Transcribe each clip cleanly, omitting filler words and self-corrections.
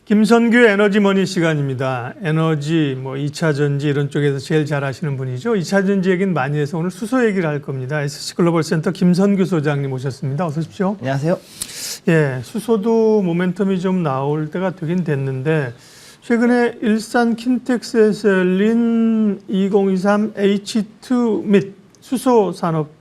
김선규 에너지머니 시간입니다. 에너지, 2차 전지 이런 쪽에서 제일 잘 아시는 분이죠. 2차 전지 얘기는 많이 해서 오늘 수소 얘기를 할 겁니다. SC글로벌센터 김선규 소장님 오셨습니다. 어서 오십시오. 안녕하세요. 예, 수소도 모멘텀이 좀 나올 때가 되긴 됐는데 최근에 일산 킨텍스에서 열린 2023 H2 및 수소 산업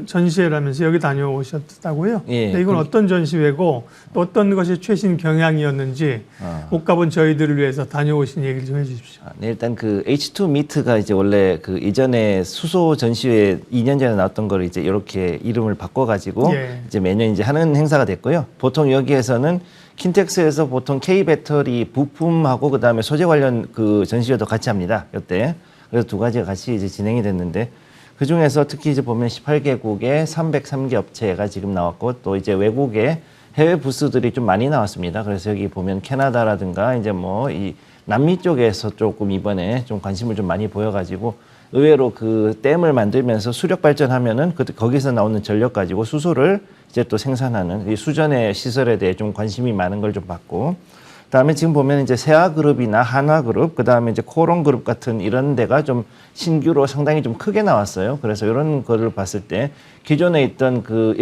전시회라면서 여기 다녀오셨다고요? 예. 이건 어떤 전시회고 또 어떤 것이 최신 경향이었는지 못 가본 저희들을 위해서 다녀오신 얘기를 좀 해주십시오. 네, 일단 그 H2 미트가 이제 원래 그 이전에 수소 전시회 2년 전에 나왔던 걸 이제 이렇게 이름을 바꿔가지고 이제 매년 이제 하는 행사가 됐고요. 보통 여기에서는 킨텍스에서 보통 K 배터리 부품하고 그 다음에 소재 관련 그 전시회도 같이 합니다. 이때 그래서 두 가지가 같이 이제 진행이 됐는데. 그 중에서 특히 이제 보면 18개국의 303개 업체가 지금 나왔고 또 이제 외국의 해외 부스들이 좀 많이 나왔습니다. 그래서 여기 보면 캐나다라든가 이제 뭐 이 남미 쪽에서 조금 이번에 좀 관심을 좀 많이 보여가지고 의외로 그 댐을 만들면서 수력 발전하면은 거기서 나오는 전력 가지고 수소를 이제 또 생산하는 이 수전의 시설에 대해 좀 관심이 많은 걸 좀 봤고. 그다음에 지금 보면 이제 세아그룹이나 한화그룹, 그다음에 이제 코롱그룹 같은 이런 데가 좀 신규로 상당히 좀 크게 나왔어요. 그래서 이런 거를 봤을 때 기존에 있던 그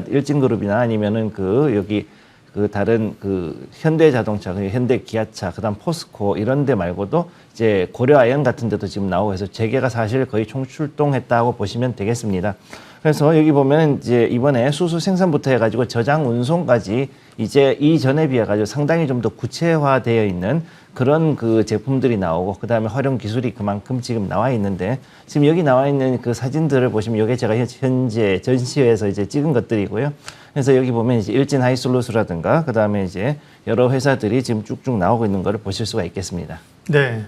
일진그룹이나 아니면은 그 여기 그 다른 그 현대자동차, 현대기아차, 그다음 포스코 이런 데 말고도 이제 고려아연 같은 데도 지금 나오고 해서 재계가 사실 거의 총출동했다고 보시면 되겠습니다. 그래서 여기 보면 이제 이번에 수소 생산부터 해가지고 저장 운송까지 이제 이전에 비해 가지고 상당히 좀 더 구체화되어 있는 그런 그 제품들이 나오고 그 다음에 활용 기술이 그만큼 지금 나와 있는데 지금 여기 나와 있는 그 사진들을 보시면 이게 제가 현재 전시회에서 이제 찍은 것들이고요. 그래서 여기 보면 이제 일진 하이솔루스라든가 그 다음에 이제 여러 회사들이 지금 쭉쭉 나오고 있는 거를 보실 수가 있겠습니다. 네,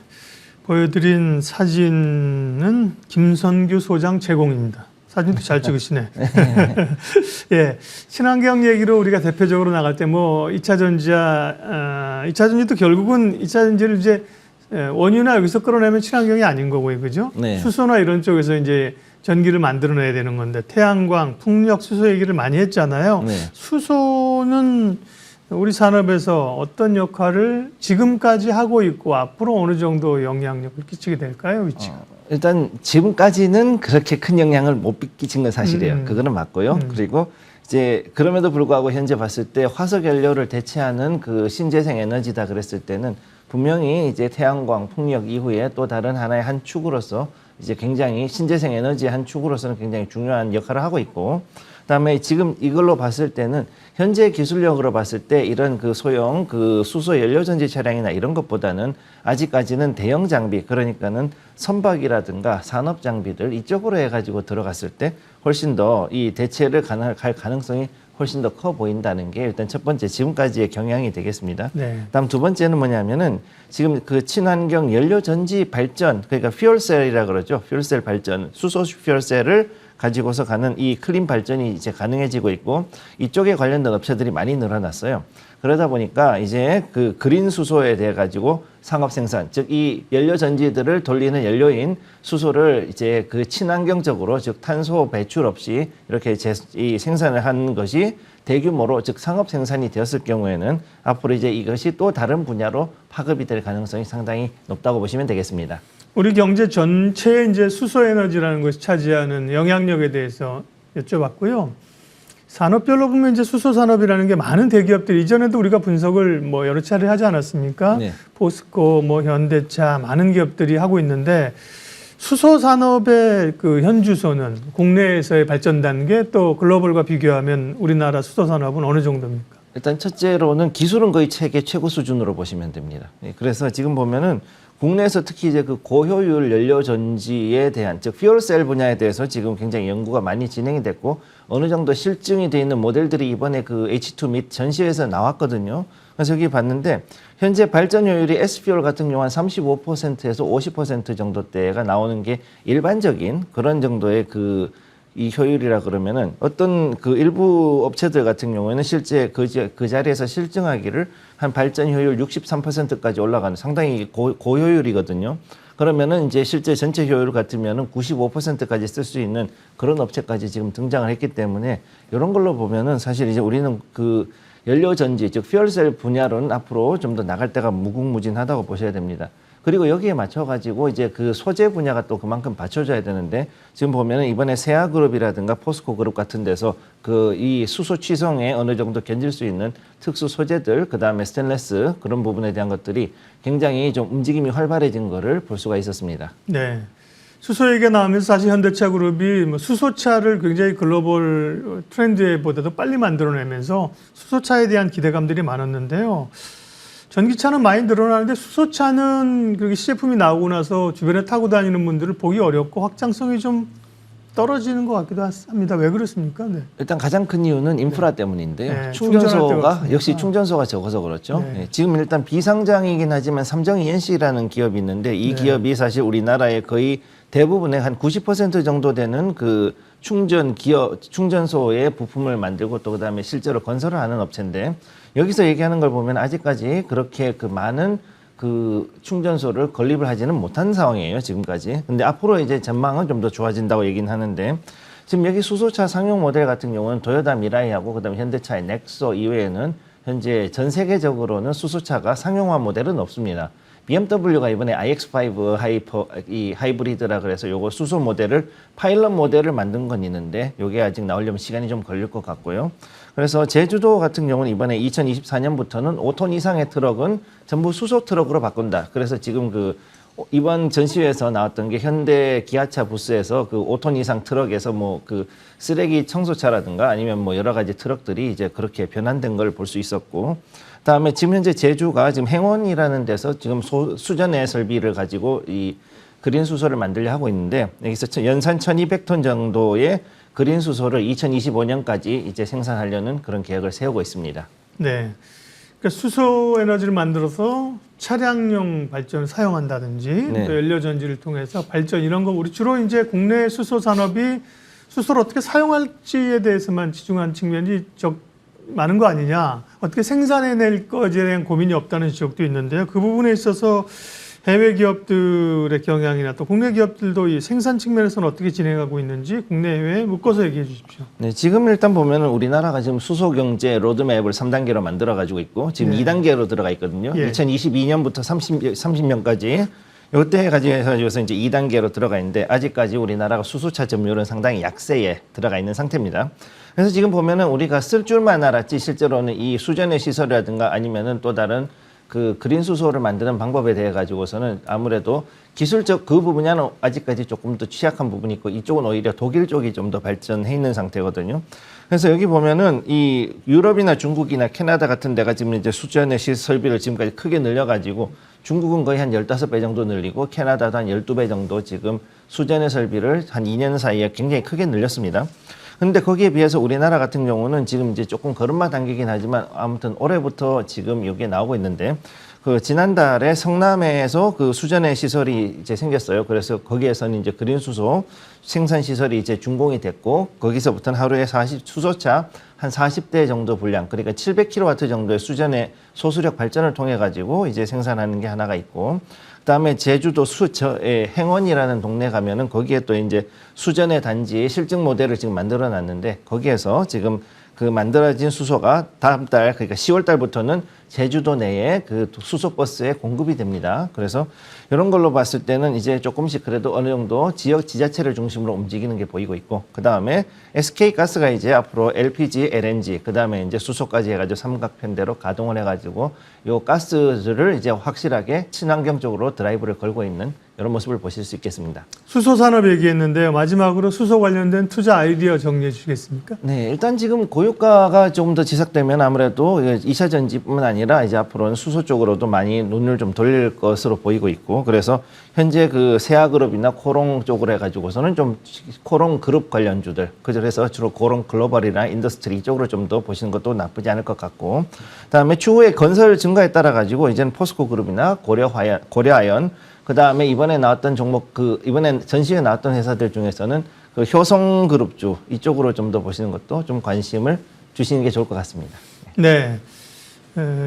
보여드린 사진은 김선규 소장 제공입니다. 사진도 잘 찍으시네. 예, 친환경 얘기로 우리가 대표적으로 나갈 때 2차 전지도 결국은 2차 전지를 이제 원유나 여기서 끌어내면 친환경이 아닌 거고요, 그죠? 네. 수소나 이런 쪽에서 이제 전기를 만들어내야 되는 건데 태양광, 풍력, 수소 얘기를 많이 했잖아요. 네. 수소는 우리 산업에서 어떤 역할을 지금까지 하고 있고 앞으로 어느 정도 영향력을 끼치게 될까요, 위치가? 일단 지금까지는 그렇게 큰 영향을 못 끼친 건 사실이에요. 그거는 맞고요. 그리고 이제 그럼에도 불구하고 현재 봤을 때 화석 연료를 대체하는 그 신재생 에너지다 그랬을 때는 분명히 이제 태양광, 풍력 이후에 또 다른 하나의 한 축으로서 이제 굉장히 신재생 에너지의 한 축으로서는 굉장히 중요한 역할을 하고 있고 그다음에 지금 이걸로 봤을 때는 현재 기술력으로 봤을 때 이런 그 소형 그 수소 연료 전지 차량이나 이런 것보다는 아직까지는 대형 장비 그러니까는 선박이라든가 산업 장비들 이쪽으로 해가지고 들어갔을 때 훨씬 더 이 대체를 갈 가능성이 훨씬 더 커 보인다는 게 일단 첫 번째 지금까지의 경향이 되겠습니다. 네. 다음 두 번째는 뭐냐면은 지금 그 친환경 연료 전지 발전 그러니까 퓨얼셀이라 그러죠. 퓨얼셀 발전 수소 퓨얼셀을 가지고서 가는 이 클린 발전이 이제 가능해지고 있고 이쪽에 관련된 업체들이 많이 늘어났어요. 그러다 보니까 이제 그 그린 수소에 대해 가지고 상업 생산, 즉 이 연료 전지들을 돌리는 연료인 수소를 이제 그 친환경적으로 즉 탄소 배출 없이 이렇게 이 생산을 한 것이 대규모로 즉 상업 생산이 되었을 경우에는 앞으로 이제 이것이 또 다른 분야로 파급이 될 가능성이 상당히 높다고 보시면 되겠습니다. 우리 경제 전체에 이제 수소 에너지라는 것이 차지하는 영향력에 대해서 여쭤봤고요. 산업별로 보면 이제 수소 산업이라는 게 많은 대기업들이 이전에도 우리가 분석을 여러 차례 하지 않았습니까? 네. 포스코, 현대차 많은 기업들이 하고 있는데 수소 산업의 그 현주소는 국내에서의 발전 단계 또 글로벌과 비교하면 우리나라 수소 산업은 어느 정도입니까? 일단 첫째로는 기술은 거의 세계 최고 수준으로 보시면 됩니다. 그래서 지금 보면은 국내에서 특히 이제 그 고효율 연료 전지에 대한 즉 퓨얼셀 분야에 대해서 지금 굉장히 연구가 많이 진행이 됐고 어느 정도 실증이 돼 있는 모델들이 이번에 그 H2 및 전시회에서 나왔거든요. 그래서 여기 봤는데 현재 발전 효율이 S퓨얼 같은 경우 한 35%에서 50% 정도대가 나오는 게 일반적인 그런 정도의 이 효율이라 그러면은 어떤 그 일부 업체들 같은 경우에는 실제 그 자리에서 실증하기를 한 발전 효율 63%까지 올라가는 상당히 고효율이거든요. 그러면은 이제 실제 전체 효율 같으면은 95%까지 쓸 수 있는 그런 업체까지 지금 등장을 했기 때문에 이런 걸로 보면은 사실 이제 우리는 그 연료전지, 즉 퓨얼셀 분야로는 앞으로 좀 더 나갈 때가 무궁무진하다고 보셔야 됩니다. 그리고 여기에 맞춰가지고 이제 그 소재 분야가 또 그만큼 받쳐줘야 되는데 지금 보면은 이번에 세아그룹이라든가 포스코그룹 같은 데서 그 이 수소 취성에 어느 정도 견딜 수 있는 특수 소재들, 그 다음에 스테인레스 그런 부분에 대한 것들이 굉장히 좀 움직임이 활발해진 거를 볼 수가 있었습니다. 네. 수소 얘기가 나오면서 사실 현대차 그룹이 뭐 수소차를 굉장히 글로벌 트렌드보다도 빨리 만들어내면서 수소차에 대한 기대감들이 많았는데요. 전기차는 많이 늘어나는데 수소차는 그렇게 시제품이 나오고 나서 주변에 타고 다니는 분들을 보기 어렵고 확장성이 좀 떨어지는 것 같기도 합니다. 왜 그렇습니까? 네. 일단 가장 큰 이유는 인프라 때문인데요. 네, 충전소가 역시 충전소가 적어서 그렇죠. 네. 네, 지금 일단 비상장이긴 하지만 삼성 ENC라는 기업이 있는데 이 네. 기업이 사실 우리나라의 거의 대부분의 한 90% 정도 되는 그 충전소의 부품을 만들고 또 그다음에 실제로 건설을 하는 업체인데 여기서 얘기하는 걸 보면 아직까지 그렇게 그 많은 그 충전소를 건립을 하지는 못한 상황이에요, 지금까지. 근데 앞으로 이제 전망은 좀 더 좋아진다고 얘기는 하는데 지금 여기 수소차 상용 모델 같은 경우는 토요타 미라이하고 그다음에 현대차의 넥소 이외에는 현재 전 세계적으로는 수소차가 상용화 모델은 없습니다. BMW가 이번에 iX5 하이브리드라 그래서 요거 수소 모델을 파일럿 모델을 만든 건 있는데 요게 아직 나오려면 시간이 좀 걸릴 것 같고요. 그래서 제주도 같은 경우는 이번에 2024년부터는 5톤 이상의 트럭은 전부 수소 트럭으로 바꾼다. 그래서 지금 그 이번 전시회에서 나왔던 게 현대 기아차 부스에서 그 5톤 이상 트럭에서 뭐 그 쓰레기 청소차라든가 아니면 뭐 여러 가지 트럭들이 이제 그렇게 변환된 걸 볼 수 있었고 그다음에 지금 현재 제주가 지금 행원이라는 데서 지금 수전의 설비를 가지고 이 그린 수소를 만들려 하고 있는데 여기서 연산 1,200톤 정도의 그린 수소를 2025년까지 이제 생산하려는 그런 계획을 세우고 있습니다. 네. 그러니까 수소 에너지를 만들어서 차량용 발전을 사용한다든지 네. 또 연료 전지를 통해서 발전 이런 거 우리 주로 이제 국내 수소 산업이 수소를 어떻게 사용할지에 대해서만 집중한 측면이 많은 거 아니냐. 어떻게 생산해낼 것에 대한 고민이 없다는 지적도 있는데요. 그 부분에 있어서 해외 기업들의 경향이나 또 국내 기업들도 이 생산 측면에서는 어떻게 진행하고 있는지 국내 해외 묶어서 얘기해 주십시오. 네, 지금 일단 보면은 우리나라가 지금 수소 경제 로드맵을 3단계로 만들어 가지고 있고 지금 네. 2단계로 들어가 있거든요. 예. 2022년부터 30년까지 요때 가지고서 이제 2단계로 들어가 있는데 아직까지 우리나라가 수소차 점유율은 상당히 약세에 들어가 있는 상태입니다. 그래서 지금 보면은 우리가 쓸 줄만 알았지 실제로는 이 수전의 시설이라든가 아니면은 또 다른 그 그린 수소를 만드는 방법에 대해 가지고서는 아무래도 기술적 그 분야는 아직까지 조금 더 취약한 부분이 있고 이쪽은 오히려 독일 쪽이 좀 더 발전해 있는 상태거든요. 그래서 여기 보면은 이 유럽이나 중국이나 캐나다 같은 데가 지금 이제 수전의 설비를 지금까지 크게 늘려가지고 중국은 거의 한 15배 정도 늘리고 캐나다도 한 12배 정도 지금 수전의 설비를 한 2년 사이에 굉장히 크게 늘렸습니다. 근데 거기에 비해서 우리나라 같은 경우는 지금 이제 조금 걸음마 단계긴 하지만 아무튼 올해부터 지금 여기에 나오고 있는데 그 지난달에 성남에서 그 수전의 시설이 이제 생겼어요. 그래서 거기에서는 이제 그린 수소 생산 시설이 이제 준공이 됐고 거기서부터는 하루에 수소차 한 40대 정도 분량 그러니까 700kW 정도의 수전의 소수력 발전을 통해 가지고 이제 생산하는 게 하나가 있고 그다음에 제주도 행원이라는 동네 가면은 거기에 또 이제 수전의 단지 실증 모델을 지금 만들어 놨는데 거기에서 지금 그 만들어진 수소가 다음 달 그러니까 10월 달부터는 제주도 내에 그 수소버스에 공급이 됩니다. 그래서 이런 걸로 봤을 때는 이제 조금씩 그래도 어느 정도 지역 지자체를 중심으로 움직이는 게 보이고 있고 그 다음에 SK가스가 이제 앞으로 LPG, LNG 그 다음에 이제 수소까지 해가지고 삼각편대로 가동을 해가지고 요 가스를 이제 확실하게 친환경적으로 드라이브를 걸고 있는 이런 모습을 보실 수 있겠습니다. 수소 산업 얘기했는데요. 마지막으로 수소 관련된 투자 아이디어 정리해 주시겠습니까? 네, 일단 지금 고유가가 조금 더 지속되면 아무래도 2차 전지뿐만 아니라 이제 앞으로는 수소 쪽으로도 많이 눈을 좀 돌릴 것으로 보이고 있고 그래서 현재 그 세아그룹이나 코롱 쪽으로 해가지고서는 좀 코롱 그룹 관련주들 그래서 주로 코롱 글로벌이나 인더스트리 쪽으로 좀 더 보시는 것도 나쁘지 않을 것 같고 그다음에 추후에 건설 증가에 따라 가지고 이제는 포스코 그룹이나 고려아연 그다음에 이번에 나왔던 종목 이번에 전시회에 나왔던 회사들 중에서는 그 효성그룹주 이쪽으로 좀 더 보시는 것도 좀 관심을 주시는 게 좋을 것 같습니다. 네.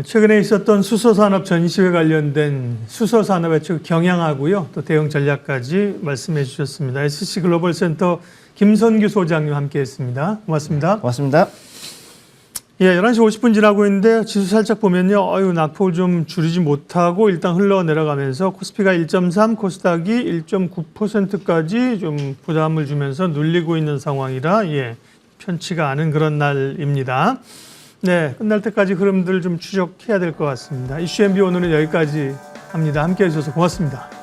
최근에 있었던 수소산업 전시회 관련된 수소산업의 경향하고요. 또 대응 전략까지 말씀해 주셨습니다. SC글로벌센터 김선규 소장님 함께했습니다. 고맙습니다. 고맙습니다. 예, 11시 50분 지나고 있는데 지수 살짝 보면요. 낙폭을 좀 줄이지 못하고 일단 흘러내려가면서 코스피가 1.3, 코스닥이 1.9%까지 좀 부담을 주면서 눌리고 있는 상황이라 예, 편치가 않은 그런 날입니다. 네, 끝날 때까지 흐름들 좀 추적해야 될 것 같습니다. 이슈 MB 오늘은 여기까지 합니다. 함께해 주셔서 고맙습니다.